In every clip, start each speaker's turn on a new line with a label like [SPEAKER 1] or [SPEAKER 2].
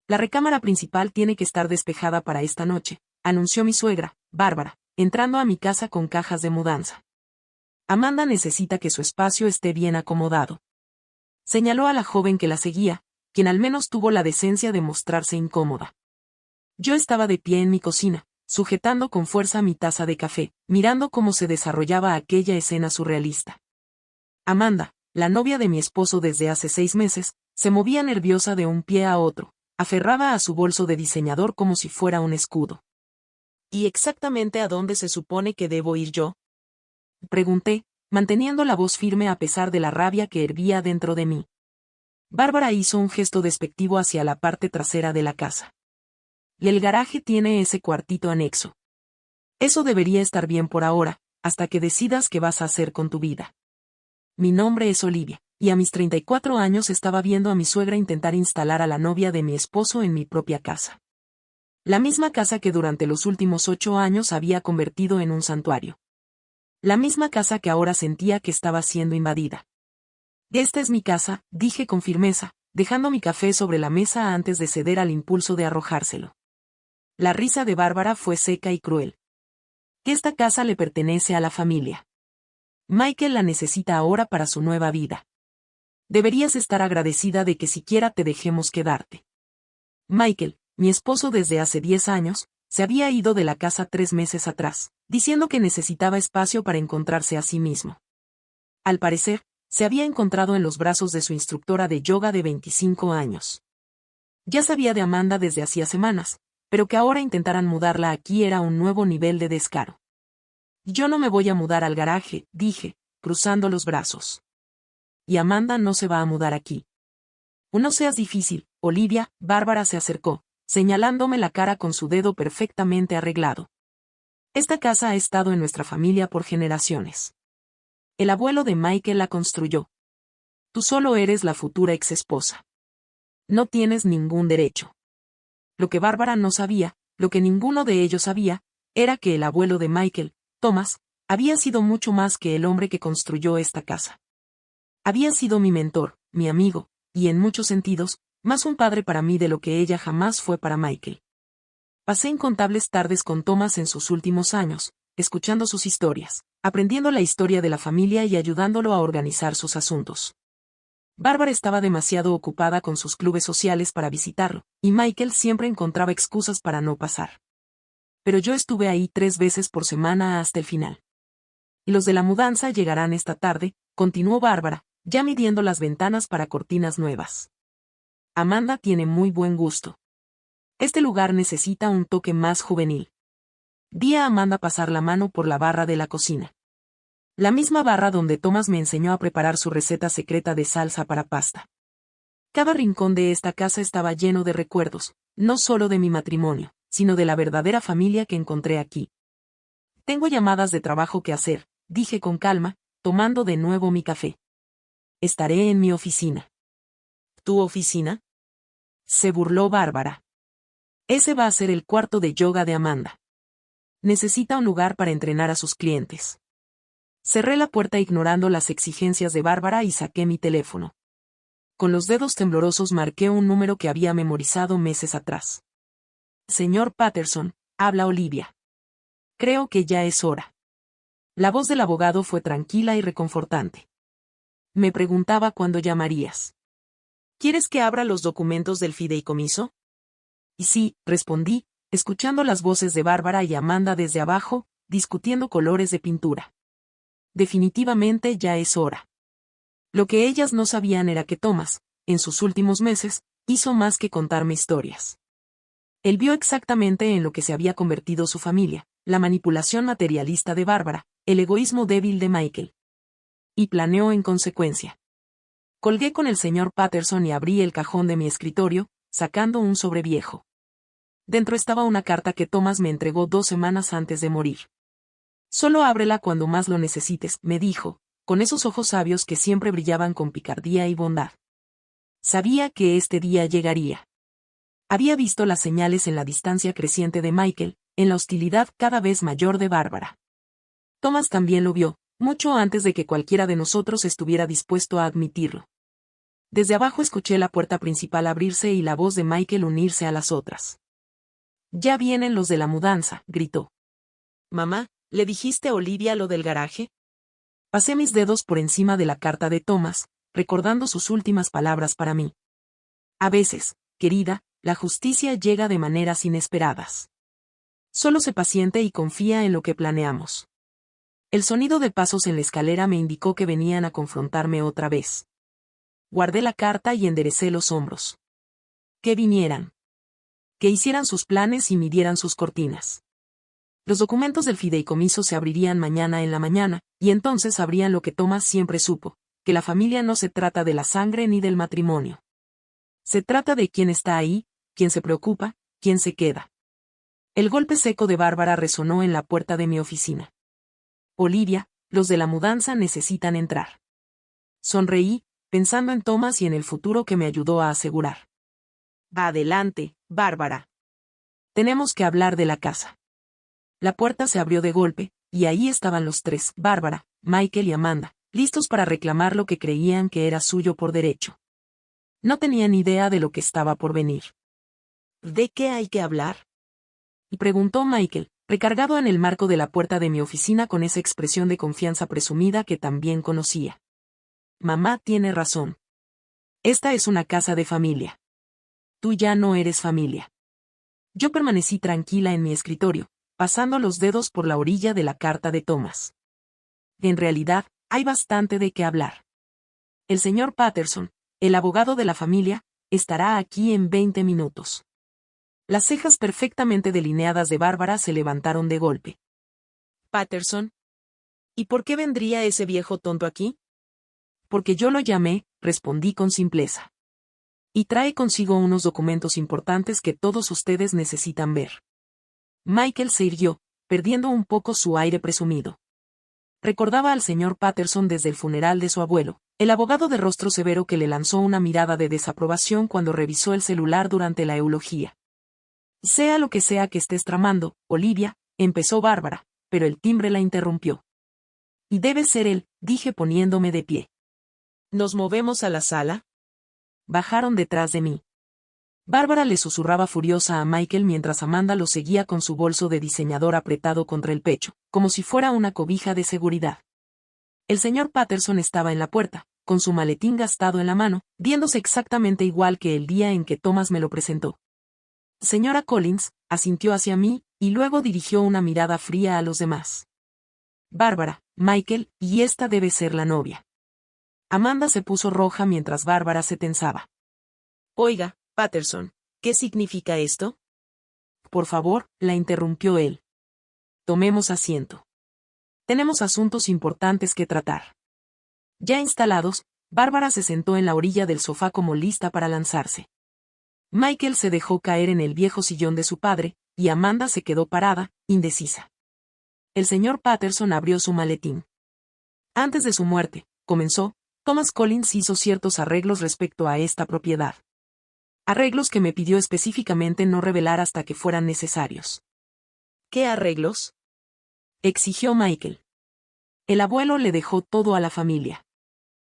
[SPEAKER 1] La recámara principal tiene que estar despejada para esta noche, anunció mi suegra, Bárbara, entrando a mi casa con cajas de mudanza. Amanda necesita que su espacio esté bien acomodado. Señaló a la joven que la seguía, quien al menos tuvo la decencia de mostrarse incómoda. Yo estaba de pie en mi cocina, sujetando con fuerza mi taza de café, mirando cómo se desarrollaba aquella escena surrealista. Amanda, la novia de mi esposo desde hace 6 meses, se movía nerviosa de un pie a otro, aferraba a su bolso de diseñador como si fuera un escudo. ¿Y exactamente a dónde se supone que debo ir yo?, pregunté, manteniendo la voz firme a pesar de la rabia que hervía dentro de mí. Bárbara hizo un gesto despectivo hacia la parte trasera de la casa. Y el garaje tiene ese cuartito anexo. Eso debería estar bien por ahora, hasta que decidas qué vas a hacer con tu vida. Mi nombre es Olivia, y a mis 34 años estaba viendo a mi suegra intentar instalar a la novia de mi esposo en mi propia casa. La misma casa que durante los últimos 8 años había convertido en un santuario. La misma casa que ahora sentía que estaba siendo invadida. Esta es mi casa, dije con firmeza, dejando mi café sobre la mesa antes de ceder al impulso de arrojárselo. La risa de Bárbara fue seca y cruel. Esta casa le pertenece a la familia. Michael la necesita ahora para su nueva vida. Deberías estar agradecida de que siquiera te dejemos quedarte. Michael, mi esposo desde hace 10 años, se había ido de la casa 3 meses atrás, diciendo que necesitaba espacio para encontrarse a sí mismo. Al parecer, se había encontrado en los brazos de su instructora de yoga de 25 años. Ya sabía de Amanda desde hacía semanas, pero que ahora intentaran mudarla aquí era un nuevo nivel de descaro. Yo no me voy a mudar al garaje, dije, cruzando los brazos. Y Amanda no se va a mudar aquí. No seas difícil, Olivia. Bárbara se acercó, señalándome la cara con su dedo perfectamente arreglado. Esta casa ha estado en nuestra familia por generaciones. El abuelo de Michael la construyó. Tú solo eres la futura exesposa. No tienes ningún derecho. Lo que Bárbara no sabía, lo que ninguno de ellos sabía, era que el abuelo de Michael, Thomas, había sido mucho más que el hombre que construyó esta casa. Había sido mi mentor, mi amigo, y en muchos sentidos, más un padre para mí de lo que ella jamás fue para Michael. Pasé incontables tardes con Thomas en sus últimos años, escuchando sus historias, aprendiendo la historia de la familia y ayudándolo a organizar sus asuntos. Bárbara estaba demasiado ocupada con sus clubes sociales para visitarlo, y Michael siempre encontraba excusas para no pasar. Pero yo estuve ahí 3 veces por semana hasta el final. Y los de la mudanza llegarán esta tarde, continuó Bárbara, ya midiendo las ventanas para cortinas nuevas. Amanda tiene muy buen gusto. Este lugar necesita un toque más juvenil. Vi a Amanda pasar la mano por la barra de la cocina. La misma barra donde Thomas me enseñó a preparar su receta secreta de salsa para pasta. Cada rincón de esta casa estaba lleno de recuerdos, no solo de mi matrimonio, sino de la verdadera familia que encontré aquí. Tengo llamadas de trabajo que hacer, dije con calma, tomando de nuevo mi café. Estaré en mi oficina. ¿Tu oficina?, se burló Bárbara. Ese va a ser el cuarto de yoga de Amanda. Necesita un lugar para entrenar a sus clientes. Cerré la puerta ignorando las exigencias de Bárbara y saqué mi teléfono. Con los dedos temblorosos marqué un número que había memorizado meses atrás. Señor Patterson, habla Olivia. Creo que ya es hora. La voz del abogado fue tranquila y reconfortante. Me preguntaba cuándo llamarías. ¿Quieres que abra los documentos del fideicomiso? Y sí, respondí, escuchando las voces de Bárbara y Amanda desde abajo, discutiendo colores de pintura. Definitivamente ya es hora. Lo que ellas no sabían era que Thomas, en sus últimos meses, hizo más que contarme historias. Él vio exactamente en lo que se había convertido su familia, la manipulación materialista de Bárbara, el egoísmo débil de Michael. Y planeó en consecuencia. Colgué con el señor Patterson y abrí el cajón de mi escritorio, sacando un sobre viejo. Dentro estaba una carta que Thomas me entregó 2 semanas antes de morir. Solo ábrela cuando más lo necesites, me dijo, con esos ojos sabios que siempre brillaban con picardía y bondad. Sabía que este día llegaría. Había visto las señales en la distancia creciente de Michael, en la hostilidad cada vez mayor de Bárbara. Thomas también lo vio, mucho antes de que cualquiera de nosotros estuviera dispuesto a admitirlo. Desde abajo escuché la puerta principal abrirse y la voz de Michael unirse a las otras. «Ya vienen los de la mudanza», gritó. «Mamá, ¿le dijiste a Olivia lo del garaje?» Pasé mis dedos por encima de la carta de Thomas, recordando sus últimas palabras para mí. A veces, querida, la justicia llega de maneras inesperadas. Solo sé paciente y confía en lo que planeamos. El sonido de pasos en la escalera me indicó que venían a confrontarme otra vez. Guardé la carta y enderecé los hombros. Que vinieran. Que hicieran sus planes y midieran sus cortinas. Los documentos del fideicomiso se abrirían mañana en la mañana, y entonces sabrían lo que Thomas siempre supo, que la familia no se trata de la sangre ni del matrimonio. Se trata de quién está ahí, quién se preocupa, quién se queda. El golpe seco de Bárbara resonó en la puerta de mi oficina. «Olivia, los de la mudanza necesitan entrar». Sonreí, pensando en Thomas y en el futuro que me ayudó a asegurar. «Va adelante, Bárbara. Tenemos que hablar de la casa». La puerta se abrió de golpe, y ahí estaban los tres, Bárbara, Michael y Amanda, listos para reclamar lo que creían que era suyo por derecho. No tenían idea de lo que estaba por venir. «¿De qué hay que hablar?», y preguntó Michael, recargado en el marco de la puerta de mi oficina con esa expresión de confianza presumida que también conocía. «Mamá tiene razón. Esta es una casa de familia. Tú ya no eres familia». Yo permanecí tranquila en mi escritorio, pasando los dedos por la orilla de la carta de Thomas. En realidad, hay bastante de qué hablar. El señor Patterson, el abogado de la familia, estará aquí en 20 minutos. Las cejas perfectamente delineadas de Bárbara se levantaron de golpe. «¿Patterson? ¿Y por qué vendría ese viejo tonto aquí?» «Porque yo lo llamé», respondí con simpleza. «Y trae consigo unos documentos importantes que todos ustedes necesitan ver». Michael se irguió, perdiendo un poco su aire presumido. Recordaba al señor Patterson desde el funeral de su abuelo, el abogado de rostro severo que le lanzó una mirada de desaprobación cuando revisó el celular durante la eulogía. «Sea lo que sea que estés tramando, Olivia», empezó Bárbara, pero el timbre la interrumpió. «Y debe ser él», dije poniéndome de pie. «¿Nos movemos a la sala?» Bajaron detrás de mí. Bárbara le susurraba furiosa a Michael mientras Amanda lo seguía con su bolso de diseñador apretado contra el pecho, como si fuera una cobija de seguridad. El señor Patterson estaba en la puerta, con su maletín gastado en la mano, viéndose exactamente igual que el día en que Thomas me lo presentó. «Señora Collins», asintió hacia mí, y luego dirigió una mirada fría a los demás. «Bárbara, Michael, y esta debe ser la novia». Amanda se puso roja mientras Bárbara se tensaba. «Oiga, Patterson, ¿qué significa esto?» «Por favor», la interrumpió él. «Tomemos asiento. Tenemos asuntos importantes que tratar». Ya instalados, Bárbara se sentó en la orilla del sofá como lista para lanzarse. Michael se dejó caer en el viejo sillón de su padre, y Amanda se quedó parada, indecisa. El señor Patterson abrió su maletín. «Antes de su muerte», comenzó, «Thomas Collins hizo ciertos arreglos respecto a esta propiedad. Arreglos que me pidió específicamente no revelar hasta que fueran necesarios». «¿Qué arreglos?», exigió Michael. «El abuelo le dejó todo a la familia».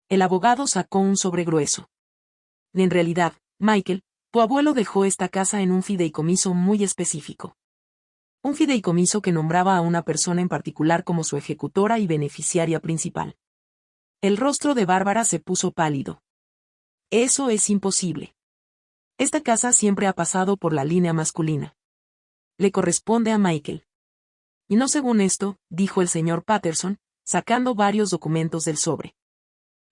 [SPEAKER 1] El abogado sacó un sobre grueso. «En realidad, Michael, tu abuelo dejó esta casa en un fideicomiso muy específico. Un fideicomiso que nombraba a una persona en particular como su ejecutora y beneficiaria principal». El rostro de Bárbara se puso pálido. «Eso es imposible. Esta casa siempre ha pasado por la línea masculina. Le corresponde a Michael». «Y no según esto», dijo el señor Patterson, sacando varios documentos del sobre.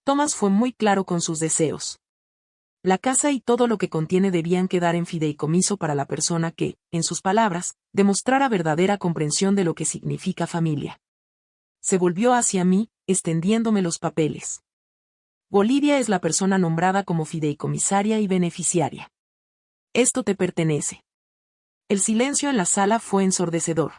[SPEAKER 1] Thomas fue muy claro con sus deseos. La casa y todo lo que contiene debían quedar en fideicomiso para la persona que, en sus palabras, demostrara verdadera comprensión de lo que significa familia. Se volvió hacia mí, extendiéndome los papeles. «Olivia es la persona nombrada como fideicomisaria y beneficiaria. Esto te pertenece». El silencio en la sala fue ensordecedor.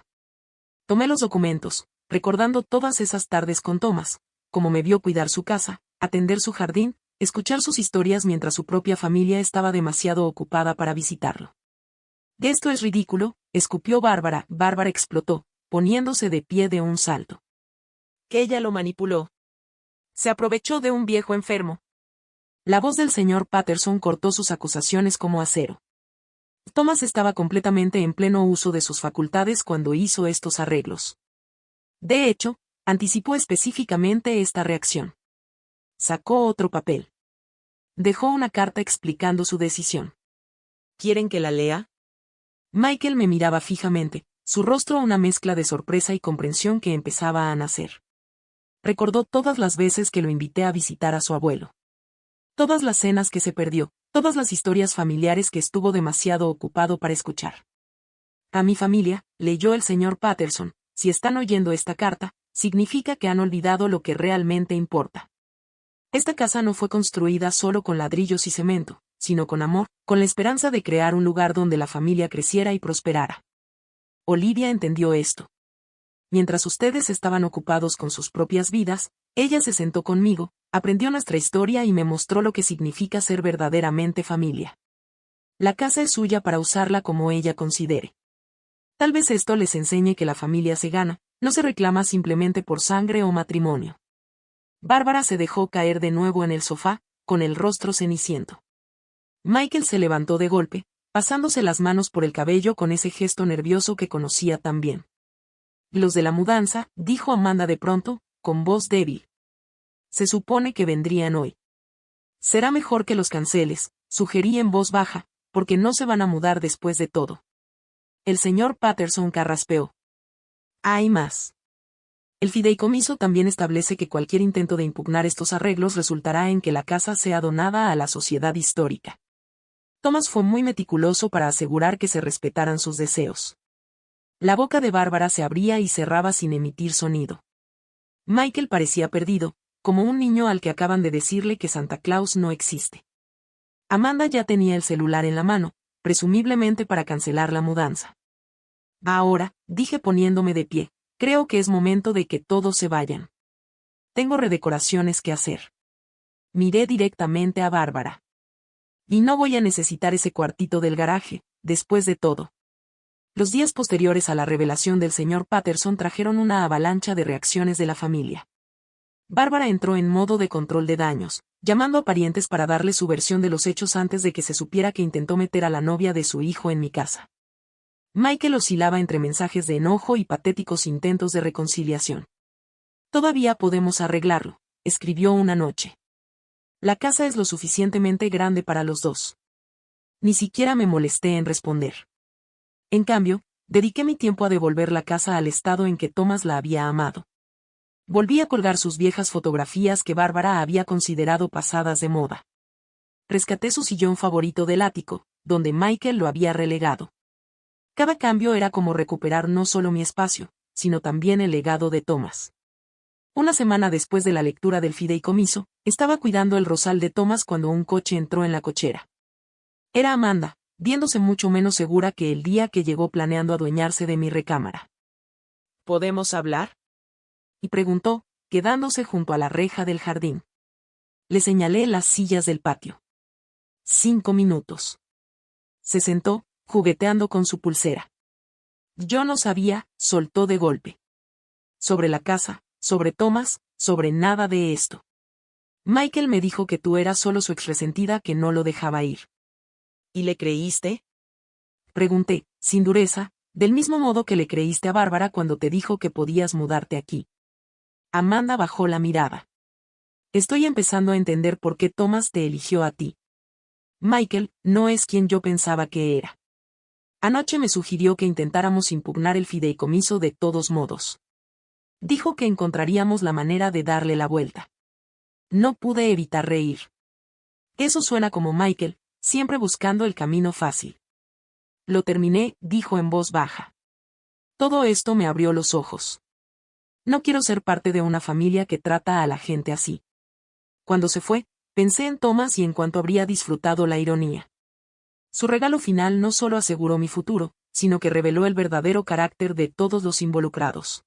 [SPEAKER 1] Tomé los documentos, recordando todas esas tardes con Thomas, como me vio cuidar su casa, atender su jardín, escuchar sus historias mientras su propia familia estaba demasiado ocupada para visitarlo. «Esto es ridículo», escupió Bárbara. Bárbara explotó, poniéndose de pie de un salto. «Que ella lo manipuló. Se aprovechó de un viejo enfermo». La voz del señor Patterson cortó sus acusaciones como acero. Thomas estaba completamente en pleno uso de sus facultades cuando hizo estos arreglos. De hecho, anticipó específicamente esta reacción. Sacó otro papel. Dejó una carta explicando su decisión. ¿Quieren que la lea? Michael me miraba fijamente, su rostro una mezcla de sorpresa y comprensión que empezaba a nacer. Recordó todas las veces que lo invité a visitar a su abuelo. Todas las cenas que se perdió, todas las historias familiares que estuvo demasiado ocupado para escuchar. A mi familia, leyó el señor Patterson, si están oyendo esta carta, significa que han olvidado lo que realmente importa. Esta casa no fue construida solo con ladrillos y cemento, sino con amor, con la esperanza de crear un lugar donde la familia creciera y prosperara. Olivia entendió esto. Mientras ustedes estaban ocupados con sus propias vidas, ella se sentó conmigo, aprendió nuestra historia y me mostró lo que significa ser verdaderamente familia. La casa es suya para usarla como ella considere. Tal vez esto les enseñe que la familia se gana, no se reclama simplemente por sangre o matrimonio. Bárbara se dejó caer de nuevo en el sofá, con el rostro ceniciento. Michael se levantó de golpe, pasándose las manos por el cabello con ese gesto nervioso que conocía tan bien. Los de la mudanza, dijo Amanda de pronto, con voz débil. Se supone que vendrían hoy. Será mejor que los canceles, sugerí en voz baja, porque no se van a mudar después de todo. El señor Patterson carraspeó. Hay más. El fideicomiso también establece que cualquier intento de impugnar estos arreglos resultará en que la casa sea donada a la sociedad histórica. Thomas fue muy meticuloso para asegurar que se respetaran sus deseos. La boca de Bárbara se abría y cerraba sin emitir sonido. Michael parecía perdido, como un niño al que acaban de decirle que Santa Claus no existe. Amanda ya tenía el celular en la mano, presumiblemente para cancelar la mudanza. Ahora, dije poniéndome de pie, creo que es momento de que todos se vayan. Tengo redecoraciones que hacer. Miré directamente a Bárbara. Y no voy a necesitar ese cuartito del garaje, después de todo. Los días posteriores a la revelación del señor Patterson trajeron una avalancha de reacciones de la familia. Bárbara entró en modo de control de daños, llamando a parientes para darle su versión de los hechos antes de que se supiera que intentó meter a la novia de su hijo en mi casa. Michael oscilaba entre mensajes de enojo y patéticos intentos de reconciliación. Todavía podemos arreglarlo, escribió una noche. La casa es lo suficientemente grande para los dos. Ni siquiera me molesté en responder. En cambio, dediqué mi tiempo a devolver la casa al estado en que Thomas la había amado. Volví a colgar sus viejas fotografías que Bárbara había considerado pasadas de moda. Rescaté su sillón favorito del ático, donde Michael lo había relegado. Cada cambio era como recuperar no solo mi espacio, sino también el legado de Thomas. Una semana después de la lectura del fideicomiso, estaba cuidando el rosal de Thomas cuando un coche entró en la cochera. Era Amanda, viéndose mucho menos segura que el día que llegó planeando adueñarse de mi recámara. ¿Podemos hablar? Y preguntó, quedándose junto a la reja del jardín. Le señalé las sillas del patio. 5 minutos. Se sentó, jugueteando con su pulsera. Yo no sabía, soltó de golpe. Sobre la casa, sobre Thomas, sobre nada de esto. Michael me dijo que tú eras solo su exresentida que no lo dejaba ir. ¿Y le creíste? Pregunté, sin dureza, del mismo modo que le creíste a Bárbara cuando te dijo que podías mudarte aquí. Amanda bajó la mirada. Estoy empezando a entender por qué Thomas te eligió a ti. Michael no es quien yo pensaba que era. Anoche me sugirió que intentáramos impugnar el fideicomiso de todos modos. Dijo que encontraríamos la manera de darle la vuelta. No pude evitar reír. Eso suena como Michael, siempre buscando el camino fácil. Lo terminé, dijo en voz baja. Todo esto me abrió los ojos. No quiero ser parte de una familia que trata a la gente así. Cuando se fue, pensé en Thomas y en cuanto habría disfrutado la ironía. Su regalo final no solo aseguró mi futuro, sino que reveló el verdadero carácter de todos los involucrados.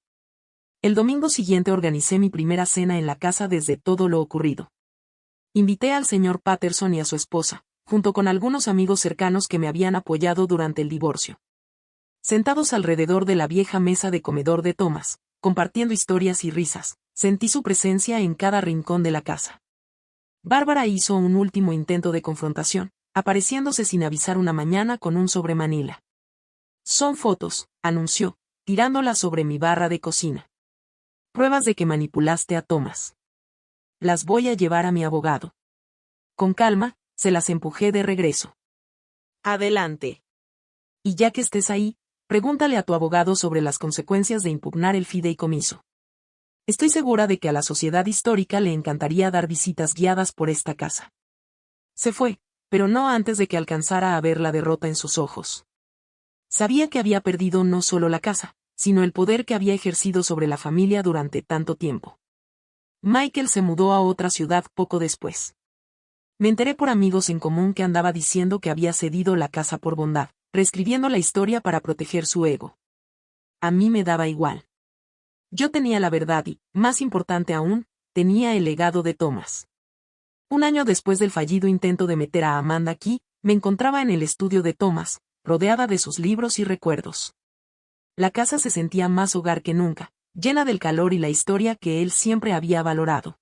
[SPEAKER 1] El domingo siguiente organicé mi primera cena en la casa desde todo lo ocurrido. Invité al señor Patterson y a su esposa, junto con algunos amigos cercanos que me habían apoyado durante el divorcio. Sentados alrededor de la vieja mesa de comedor de Thomas, compartiendo historias y risas, sentí su presencia en cada rincón de la casa. Bárbara hizo un último intento de confrontación, apareciéndose sin avisar una mañana con un sobre Manila. Son fotos, anunció, tirándolas sobre mi barra de cocina. Pruebas de que manipulaste a Thomas. Las voy a llevar a mi abogado. Con calma, se las empujé de regreso. Adelante. Y ya que estés ahí, pregúntale a tu abogado sobre las consecuencias de impugnar el fideicomiso. Estoy segura de que a la sociedad histórica le encantaría dar visitas guiadas por esta casa. Se fue, pero no antes de que alcanzara a ver la derrota en sus ojos. Sabía que había perdido no solo la casa, sino el poder que había ejercido sobre la familia durante tanto tiempo. Michael se mudó a otra ciudad poco después. Me enteré por amigos en común que andaba diciendo que había cedido la casa por bondad, reescribiendo la historia para proteger su ego. A mí me daba igual. Yo tenía la verdad y, más importante aún, tenía el legado de Thomas. Un año después del fallido intento de meter a Amanda aquí, me encontraba en el estudio de Thomas, rodeada de sus libros y recuerdos. La casa se sentía más hogar que nunca, llena del calor y la historia que él siempre había valorado.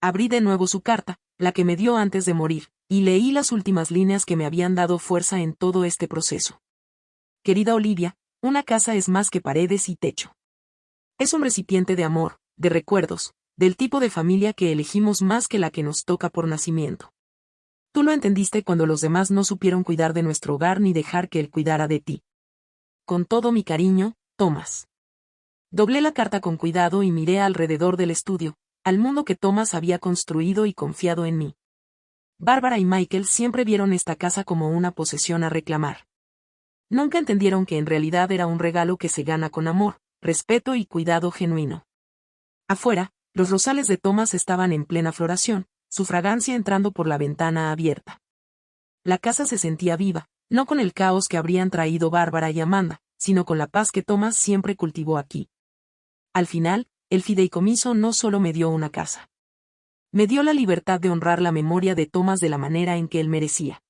[SPEAKER 1] Abrí de nuevo su carta, la que me dio antes de morir, y leí las últimas líneas que me habían dado fuerza en todo este proceso. Querida Olivia, una casa es más que paredes y techo. Es un recipiente de amor, de recuerdos, del tipo de familia que elegimos más que la que nos toca por nacimiento. Tú lo entendiste cuando los demás no supieron cuidar de nuestro hogar ni dejar que él cuidara de ti. Con todo mi cariño, Thomas. Doblé la carta con cuidado y miré alrededor del estudio, al mundo que Thomas había construido y confiado en mí. Bárbara y Michael siempre vieron esta casa como una posesión a reclamar. Nunca entendieron que en realidad era un regalo que se gana con amor, respeto y cuidado genuino. Afuera, los rosales de Thomas estaban en plena floración, su fragancia entrando por la ventana abierta. La casa se sentía viva, no con el caos que habrían traído Bárbara y Amanda, sino con la paz que Thomas siempre cultivó aquí. Al final, el fideicomiso no solo me dio una casa. Me dio la libertad de honrar la memoria de Thomas de la manera en que él merecía.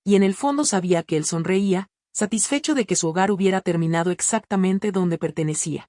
[SPEAKER 1] Y en el fondo sabía que él sonreía, satisfecho de que su hogar hubiera terminado exactamente donde pertenecía.